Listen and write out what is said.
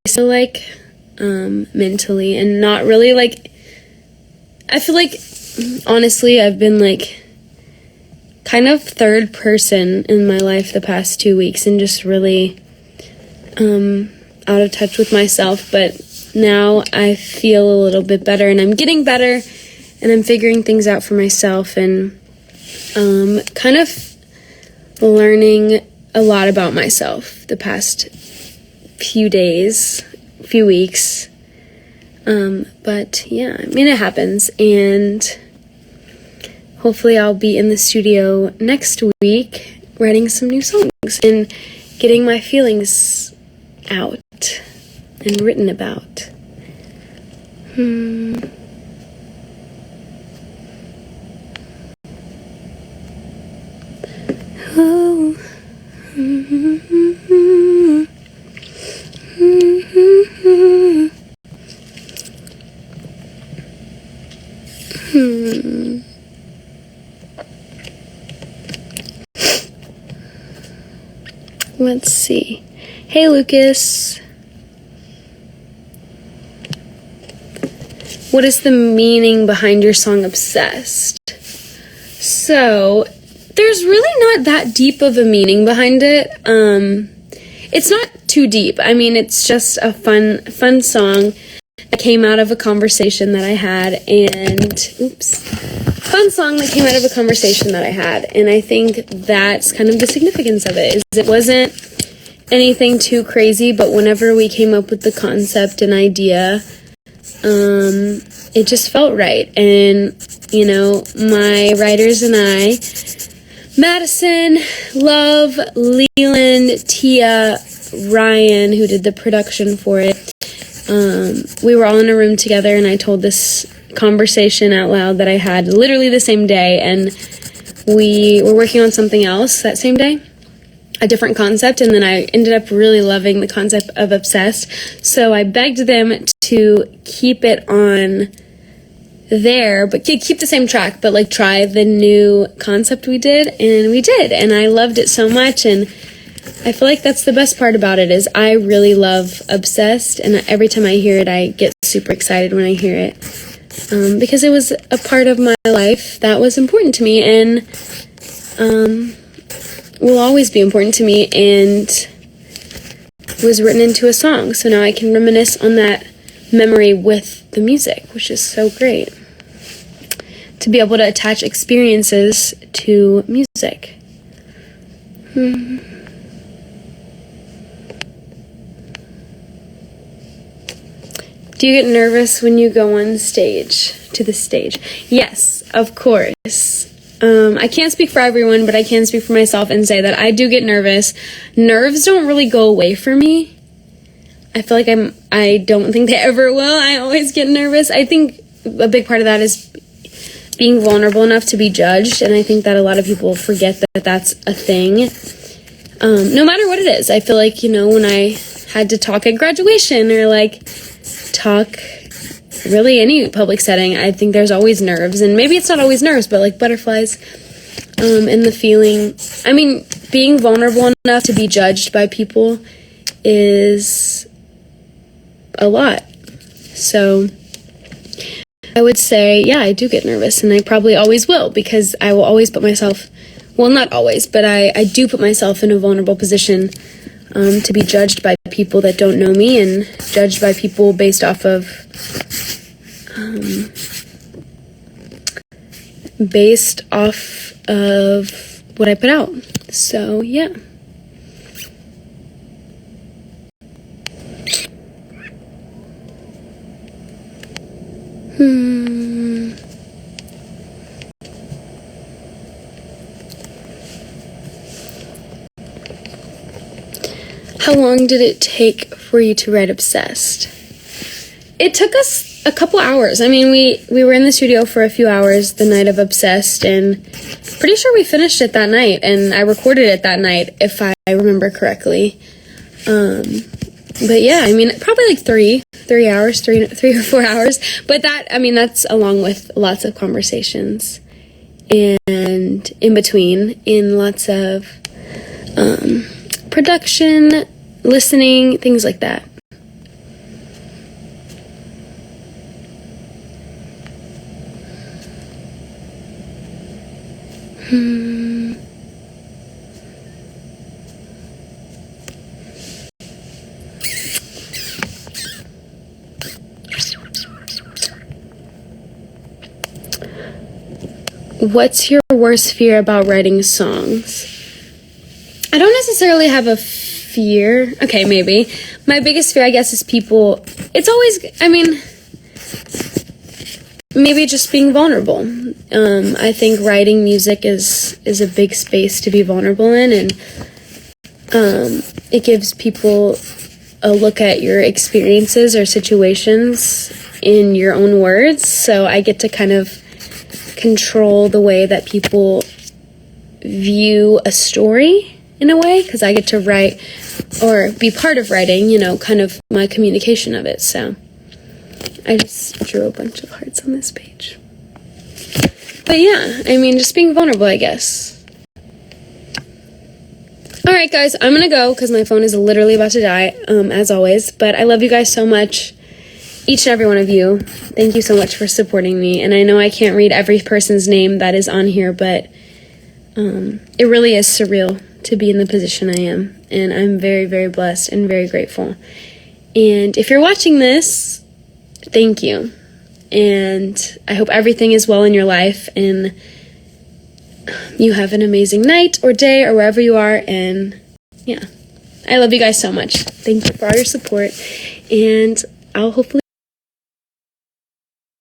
so like mentally, and not really like, I feel like honestly I've been like kind of third person in my life the past 2 weeks, and just really out of touch with myself. But now I feel a little bit better, and I'm getting better, and I'm figuring things out for myself, and kind of learning a lot about myself the past few weeks. But yeah, I mean, it happens, and hopefully I'll be in the studio next week writing some new songs and getting my feelings out and written about. Oh. Let's see. Hey, Lucas. What is the meaning behind your song Obsessed? So, there's really not that deep of a meaning behind it. It's not too deep. I mean, it's just a fun song that came out of a conversation that I had, and and I think that's kind of the significance of it, is it wasn't anything too crazy, but whenever we came up with the concept and idea, it just felt right. And, you know, my writers and I, Madison, Love, Leland, Tia, Ryan, who did the production for it, we were all in a room together, and I told this conversation out loud that I had literally the same day, and we were working on something else that same day, a different concept, and then I ended up really loving the concept of Obsessed, so I begged them to keep it on there, but keep the same track, but like try the new concept we did, and we did, and I loved it so much. And I feel like that's the best part about it, is I really love Obsessed, and every time I hear it, I get super excited when I hear it, because it was a part of my life that was important to me, and will always be important to me, and was written into a song. So now I can reminisce on that memory with the music, which is so great, to be able to attach experiences to music. Do you get nervous when you go on stage, to the stage? Yes, of course. I can't speak for everyone, but I can speak for myself and say that I do get nervous. Nerves don't really go away for me. I feel like I don't think they ever will. I always get nervous. I think a big part of that is being vulnerable enough to be judged, and I think that a lot of people forget that that's a thing. No matter what it is. I feel like, you know, when I had to talk at graduation, or like talk really any public setting, I think there's always nerves, and maybe it's not always nerves, but like butterflies, and the feeling, I mean, being vulnerable enough to be judged by people is a lot. So I would say, yeah, I do get nervous, and I probably always will, because I will always put myself, well, not always, but I do put myself in a vulnerable position, to be judged by people that don't know me, and judged by people based off of what I put out. So yeah. How long did it take for you to write Obsessed? It took us a couple hours. I mean, we were in the studio for a few hours the night of Obsessed, and pretty sure we finished it that night, and I recorded it that night, if I remember correctly. But yeah, I mean, probably like three or 4 hours. But that, I mean, that's along with lots of conversations, and in between, in lots of production, listening, things like that. What's your worst fear about writing songs? I don't necessarily have a fear. Okay, maybe. My biggest fear, I guess, is people. It's always, maybe just being vulnerable. I think writing music is a big space to be vulnerable in, and it gives people a look at your experiences or situations in your own words. So I get to kind of control the way that people view a story in a way, because I get to write or be part of writing, kind of my communication of it. So I just drew a bunch of hearts on this page. But yeah, just being vulnerable, I guess. Alright guys, I'm gonna go because my phone is literally about to die, as always. But I love you guys so much. Each and every one of you. Thank you so much for supporting me. And I know I can't read every person's name that is on here, but it really is surreal to be in the position I am. And I'm very, very blessed and very grateful. And if you're watching this, thank you. And I hope everything is well in your life and you have an amazing night or day or wherever you are. And yeah, I love you guys so much. Thank you for all your support. And I'll hopefully